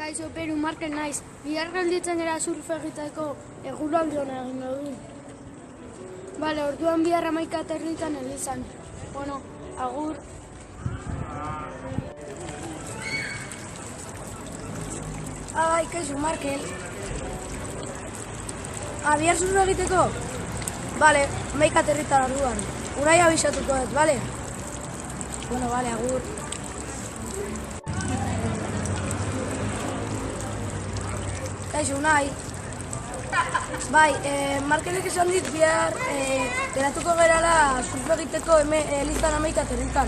Kaixo, Peru, Markel naiz. Bihar gelditzen gara surf egiteko eguraldi hona egingo du. Bale, orduan bihar 11:30 elizan. Bueno, agur. Bai, kaixo, Markel. Bihar surf egiteko? Bale, 11:30 orduan. Urai abisatuko dut, bale? Bueno, bale, agur. Kaixo, Unai. Bai, Markelek esan dit bihar geratuko gerala surf egiteko elizan 11:30.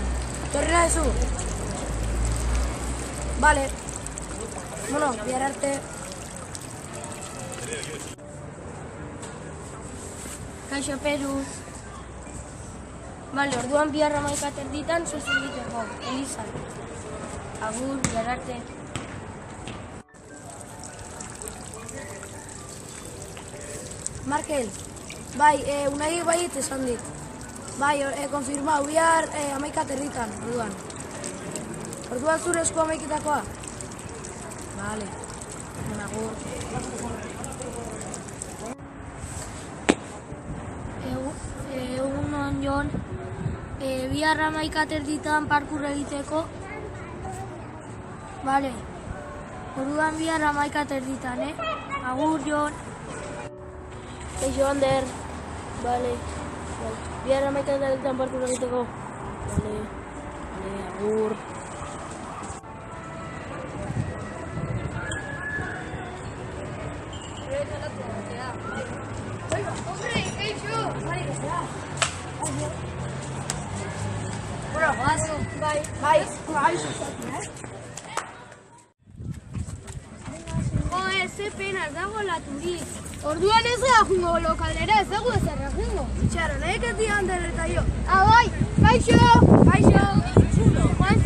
Torri nahizu? Bale. Bueno, bihar arte. Kaixo, Peru. Bale, orduan bihar 11:30 surf egiteko elizan. Agur, bihar arte. Markel, bai, Unai baiet esan dit. Bai, konfirmau, bihar 11:30 orduan. Orduan zure esku 11:00-takoa? Bale, agur. Egunon, Jon. Bihar 11:30 parkur egiteko. Bale, orduan bihar 11:30, Agur, Jon. Kaixo, Ander. Bale, bihar 11:30 parkur egiteko. Bale, agur. Bai. Ze pena, ez dago laturik. Orduan ez gara jungo lokalera, ez dago ez erra jungo. Itxaro, nahi ez di Ander eta jo. Bai, kaixo! Kaixo! Juan,